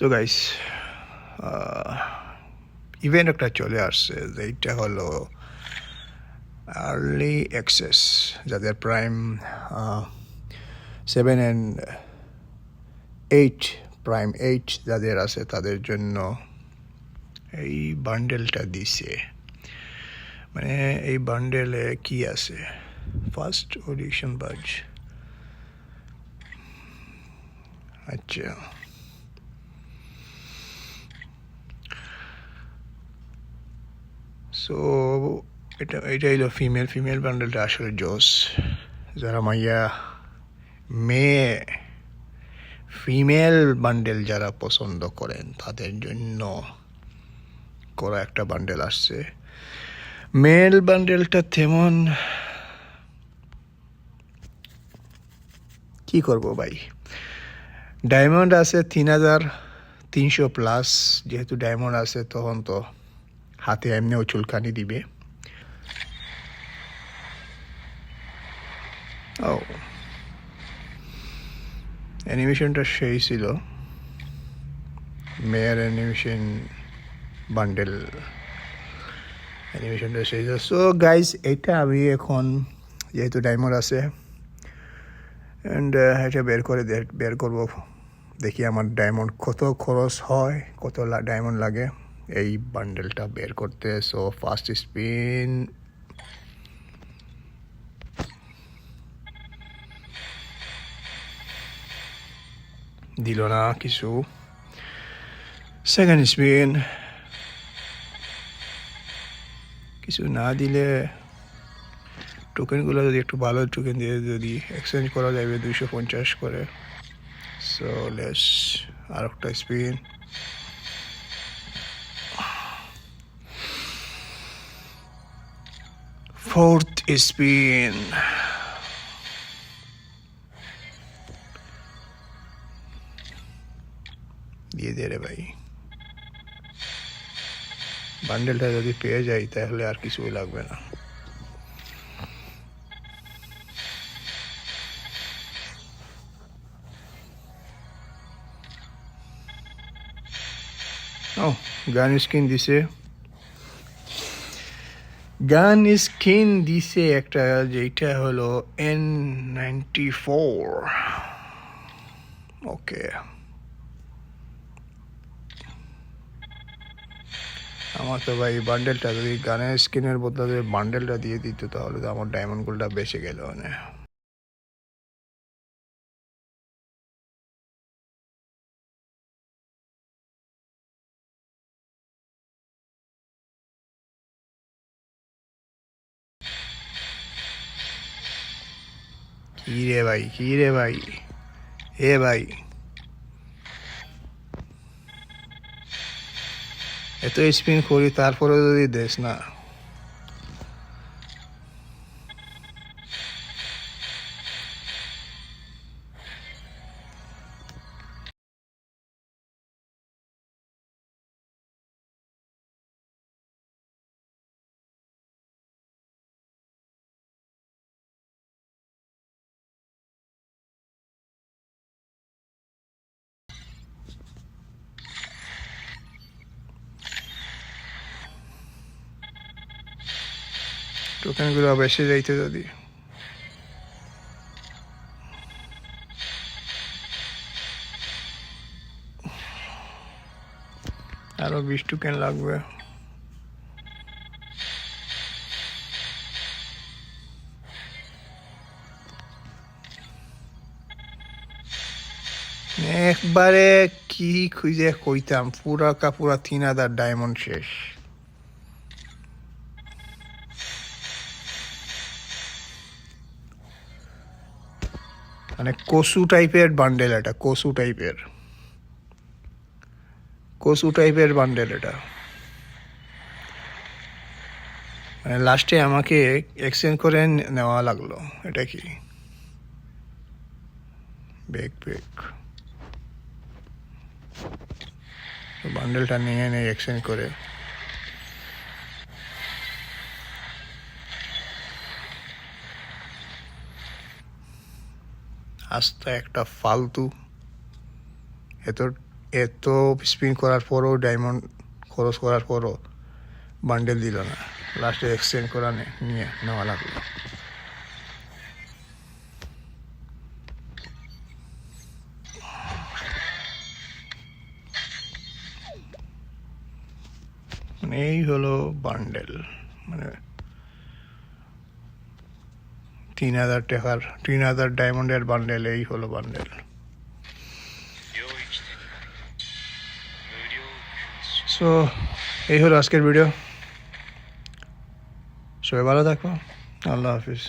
So guys, event একটা চলে আসছে, যেটা হলো আর্লি অ্যাক্সেস, যাদের প্রাইম 7 and 8 প্রাইম 8 যাদের আছে তাদের জন্য এই বান্ডেলটা দিছে। মানে এই বান্ডেলে কি আছে? ফার্স্ট অডিশন বাজ, আচ্ছা, সো এটা হলো ফিমেল বান্ডেলটা আসলে জোস। যারা মেয়ে ফিমেল বান্ডেল যারা পছন্দ করেন তাদের জন্য করা একটা বান্ডেল আসছে। মেল বান্ডেলটা তেমন কি করব ভাই, ডায়মন্ড আছে 3300 প্লাস। যেহেতু ডায়মন্ড আছে তখন তো হাতে এমনিও চুলকানি দিবে। ও, অ্যানিমেশনটা সেই ছিল, মেয়ের অ্যানিমেশন বান্ডেল অ্যানিমেশনটা সেই ছিল। সো গাইজ, এটা আমি এখন যেহেতু ডায়মন্ড আছে অ্যান্ড এটা বের করবো, দেখি আমার ডায়মন্ড কত খরচ হয়, কত ডায়মন্ড লাগে এই বান্ডেলটা বের করতে। সো ফার্স্ট স্পিন, দিল না কিছু। সেকেন্ড স্পিন, কিছু না দিলে টোকেনগুলো যদি একটু ভালো টোকেন দিয়ে যদি এক্সচেঞ্জ করা যাবে 250 করে। সো লেটস আর একটা স্পিন, ফোর্থ স্পিন, দিয়ে দে রে ভাই। বান্ডেলটা যদি পেয়ে যাই তাহলে আর কিছুই লাগবে না। ও, গান স্কিন দিছে, একটা, যেটা হলো N94। ওকে, আমার তো ভাই বান্ডেলটা যদি গানের স্কিনের বদলে বান্ডেলটা দিয়ে দিত তাহলে তো আমার ডায়মন্ড গোল্ডটা বেঁচে গেল। মানে কি রে ভাই, এ ভাই, এত স্পিন করি তারপরে যদি দেশ না। টোকেনগুলো বেশি যাইতে যদি, আরো 20 টোকেন লাগবে। একবারে কি খুঁজে কইতাম, পুরা 3000 ডায়মন্ড শেষ। মানে কসু টাইপের বান্ডেল, এটা কসু টাইপের বান্ডেল এটা। মানে লাস্টে আমাকে এক্সচেঞ্জ করে নেওয়া লাগলো। এটা কি বেক বান্ডেলটা নিয়ে নেই এক্সচেঞ্জ করে। আস্তে একটা ফালতু, এত এত স্পিন করার পরও ডায়মন্ড খরচ করার পরও বান্ডেল দিল না, লাস্টে এক্সচেঞ্জ করা নিয়ে নেওয়া লাগলো। মানে এই হলো বান্ডেল, মানে 3000 টাকার 3000 ডায়মন্ডের বান্ডেল, এই হলো বান্ডেল। সো এই হলো আজকের ভিডিও, সবাই ভালো থাকো, আল্লাহ হাফিজ।